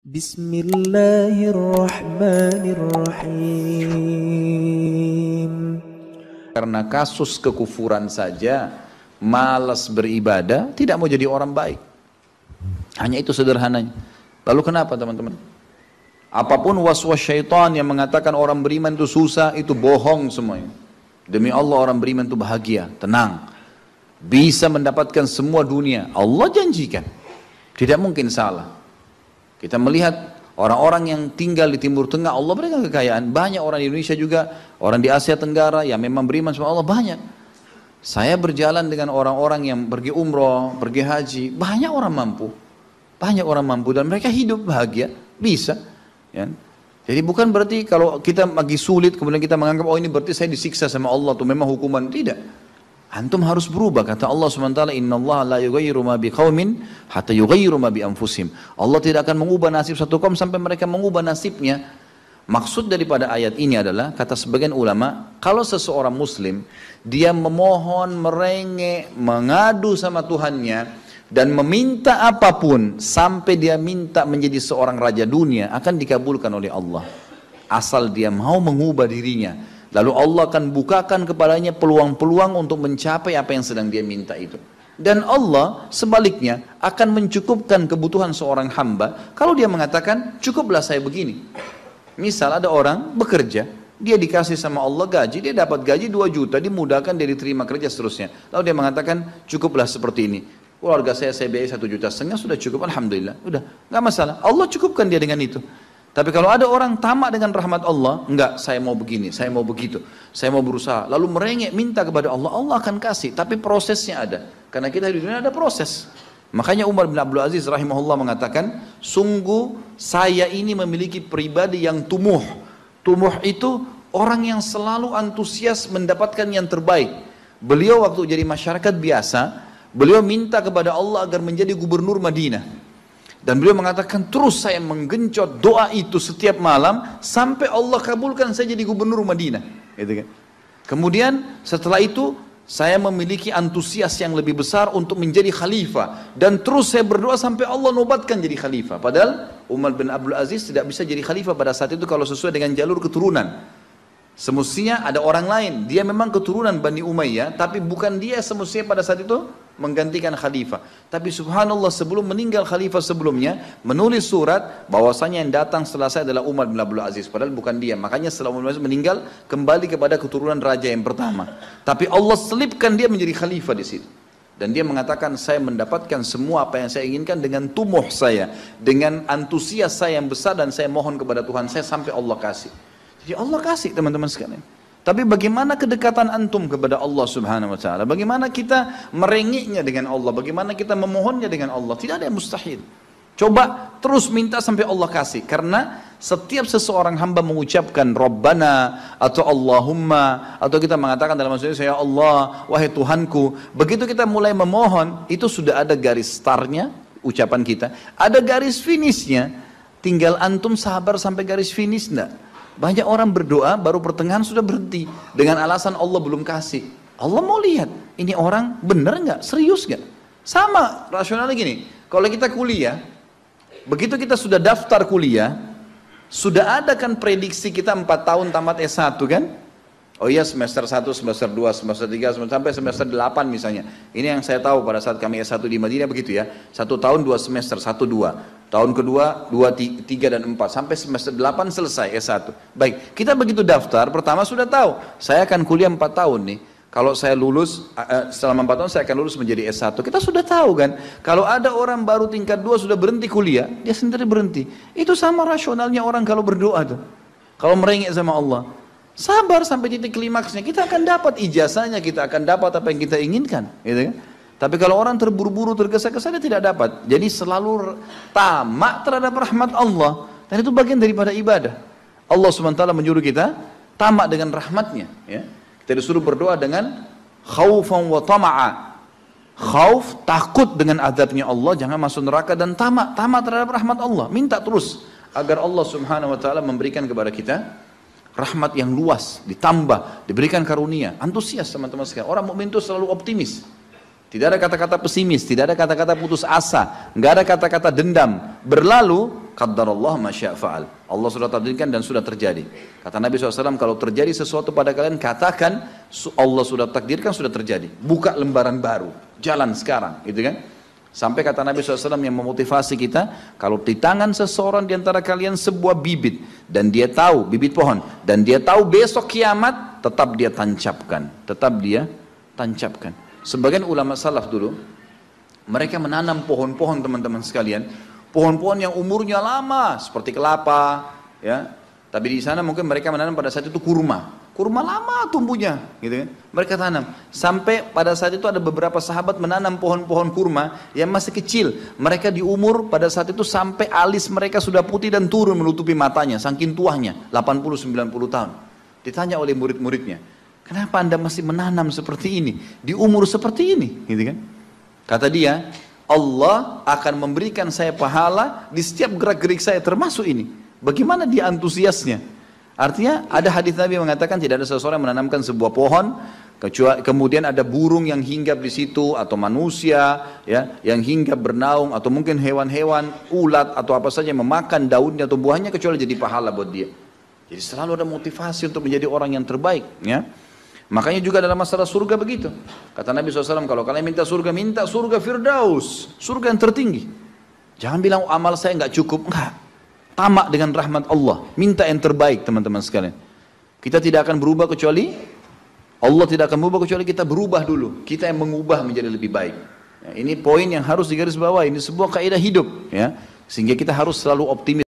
Bismillahirrahmanirrahim. Karena kasus kekufuran saja, malas beribadah, tidak mau jadi orang baik. Hanya itu sederhananya. Lalu kenapa teman-teman? Apapun waswas syaitan yang mengatakan orang beriman itu susah, itu bohong semuanya. Demi Allah orang beriman itu bahagia, tenang. Bisa mendapatkan semua dunia. Allah janjikan. Tidak mungkin salah. Kita melihat orang-orang yang tinggal di Timur Tengah, Allah berikan kekayaan. Banyak orang di Indonesia juga, orang di Asia Tenggara yang memang beriman sama Allah banyak. Saya berjalan dengan orang-orang yang pergi umroh, pergi haji, banyak orang mampu. Banyak orang mampu dan mereka hidup bahagia, bisa. Ya. Jadi bukan berarti kalau kita lagi sulit, kemudian kita menganggap, oh ini berarti saya disiksa sama Allah, itu memang hukuman. Tidak. Antum harus berubah, kata Allah SWT, innallaha la yughayyiru ma biqaumin hatta yughayyiru ma bi anfusihim. Allah tidak akan mengubah nasib satu kaum sampai mereka mengubah nasibnya. Maksud daripada ayat ini adalah, kata sebagian ulama, kalau seseorang muslim, dia memohon, merengek, mengadu sama Tuhannya, dan meminta apapun, sampai dia minta menjadi seorang raja dunia, akan dikabulkan oleh Allah. Asal dia mau mengubah dirinya. Lalu Allah akan bukakan kepadanya peluang-peluang untuk mencapai apa yang sedang dia minta itu. Dan Allah sebaliknya akan mencukupkan kebutuhan seorang hamba kalau dia mengatakan, cukuplah saya begini. Misal ada orang bekerja, dia dikasih sama Allah gaji, dia dapat gaji 2 juta, dimudahkan, dia diterima kerja seterusnya. Lalu dia mengatakan, cukuplah seperti ini. Keluarga saya biayai 1,5 juta, sudah cukup, alhamdulillah. Udah, nggak masalah. Allah cukupkan dia dengan itu. Tapi kalau ada orang tamak dengan rahmat Allah, enggak, saya mau begini, saya mau begitu, saya mau berusaha, lalu merengek minta kepada Allah, Allah akan kasih, tapi prosesnya ada. Karena kita di dunia ada proses. Makanya Umar bin Abdul Aziz rahimahullah mengatakan, sungguh saya ini memiliki pribadi yang tumuh. Tumuh itu orang yang selalu antusias mendapatkan yang terbaik. Beliau waktu jadi masyarakat biasa, beliau minta kepada Allah agar menjadi gubernur Madinah. Dan beliau mengatakan, terus saya menggencot doa itu setiap malam sampai Allah kabulkan saya jadi gubernur Madinah. Gitu kan? Kemudian setelah itu saya memiliki antusias yang lebih besar untuk menjadi khalifah. Dan terus saya berdoa sampai Allah nobatkan jadi khalifah. Padahal Umar bin Abdul Aziz tidak bisa jadi khalifah pada saat itu kalau sesuai dengan jalur keturunan. Semestinya ada orang lain. Dia memang keturunan Bani Umayyah, tapi bukan dia semestinya pada saat itu menggantikan khalifah. Tapi subhanallah, sebelum meninggal khalifah sebelumnya, menulis surat bahwasanya yang datang setelah saya adalah Umar bin Abdul Aziz. Padahal bukan dia. Makanya setelah Umar bin Abdul Aziz meninggal, kembali kepada keturunan raja yang pertama. Tapi Allah selipkan dia menjadi khalifah di situ. Dan dia mengatakan, saya mendapatkan semua apa yang saya inginkan dengan tumuh saya, dengan antusias saya yang besar, dan saya mohon kepada Tuhan saya sampai Allah kasih. Jadi Allah kasih teman-teman sekalian. Tapi bagaimana kedekatan antum kepada Allah subhanahu wa ta'ala? Bagaimana kita merengeknya dengan Allah? Bagaimana kita memohonnya dengan Allah? Tidak ada yang mustahil. Coba terus minta sampai Allah kasih. Karena setiap seseorang hamba mengucapkan Rabbana atau Allahumma, atau kita mengatakan dalam maksudnya, ya Allah, wahai Tuhanku. Begitu kita mulai memohon, itu sudah ada garis startnya ucapan kita. Ada garis finishnya. Tinggal antum sabar sampai garis finish enggak? Banyak orang berdoa baru pertengahan sudah berhenti dengan alasan Allah belum kasih. Allah mau lihat ini orang benar nggak, serius nggak? Sama rasionalnya gini, kalau kita kuliah, begitu kita sudah daftar kuliah, sudah ada kan prediksi kita 4 tahun tamat S1 kan? Oh iya, semester 1, semester 2, semester 3, sampai semester 8 misalnya. Ini yang saya tahu pada saat kami S1 di Madinah begitu ya. 1 tahun 2 semester, 1, 2. Tahun kedua, 2, 3, dan 4. Sampai semester 8 selesai S1. Baik, kita begitu daftar, pertama sudah tahu. Saya akan kuliah 4 tahun nih. Kalau saya lulus, selama 4 tahun saya akan lulus menjadi S1. Kita sudah tahu kan. Kalau ada orang baru tingkat 2 sudah berhenti kuliah, dia sendiri berhenti. Itu sama rasionalnya orang kalau berdoa tuh. Kalau merengek sama Allah. Sabar sampai titik klimaksnya, kita akan dapat ijazahnya, kita akan dapat apa yang kita inginkan, gitu kan? Tapi kalau orang terburu-buru, tergesa-gesa, dia tidak dapat. Jadi selalu tamak terhadap rahmat Allah, dan itu bagian daripada ibadah. Allah SWT menyuruh kita tamak dengan rahmatnya, ya. Kita disuruh berdoa dengan khaufan wa tama'a. Khauf, takut dengan azabnya Allah, jangan masuk neraka, dan tamak terhadap rahmat Allah. Minta terus agar Allah Subhanahu wa taala memberikan kepada kita rahmat yang luas, ditambah, diberikan karunia. Antusias teman-teman sekalian. Orang mukmin itu selalu optimis. Tidak ada kata-kata pesimis, tidak ada kata-kata putus asa, nggak ada kata-kata dendam. Berlalu, qaddarallah ma syaa fa'al. Allah sudah takdirkan dan sudah terjadi. Kata Nabi SAW, kalau terjadi sesuatu pada kalian, katakan Allah sudah takdirkan, sudah terjadi. Buka lembaran baru, jalan sekarang, gitu kan? Sampai kata Nabi SAW yang memotivasi kita, kalau di tangan seseorang di antara kalian sebuah bibit, dan dia tahu, bibit pohon, dan dia tahu besok kiamat, tetap dia tancapkan. Tetap dia tancapkan. Sebagian ulama salaf dulu, mereka menanam pohon-pohon teman-teman sekalian, pohon-pohon yang umurnya lama, seperti kelapa, ya. Tapi di sana mungkin mereka menanam pada saat itu kurma. Kurma lama tumbuhnya, gitu kan? Mereka tanam. Sampai pada saat itu ada beberapa sahabat menanam pohon-pohon kurma yang masih kecil. Mereka di umur pada saat itu sampai alis mereka sudah putih dan turun menutupi matanya, saking tuahnya, 80-90 tahun. Ditanya oleh murid-muridnya, kenapa anda masih menanam seperti ini, di umur seperti ini, gitu kan? Kata dia, Allah akan memberikan saya pahala di setiap gerak-gerik saya, termasuk ini. Bagaimana dia antusiasnya? Artinya ada hadis Nabi mengatakan tidak ada seseorang yang menanamkan sebuah pohon kemudian ada burung yang hinggap di situ, atau manusia ya yang hinggap bernaung, atau mungkin hewan-hewan, ulat atau apa saja yang memakan daunnya atau buahnya, kecuali jadi pahala buat dia. Jadi selalu ada motivasi untuk menjadi orang yang terbaik, ya. Makanya juga dalam masalah surga begitu. Kata Nabi SAW, kalau kalian minta surga Firdaus, surga yang tertinggi. Jangan bilang amal saya nggak cukup, enggak. Tamak dengan rahmat Allah, minta yang terbaik teman-teman sekalian. Kita tidak akan berubah kecuali Allah tidak akan berubah kecuali kita berubah dulu. Kita yang mengubah menjadi lebih baik. Ya, ini poin yang harus digarisbawahi. Ini sebuah kaidah hidup, ya. Sehingga kita harus selalu optimis.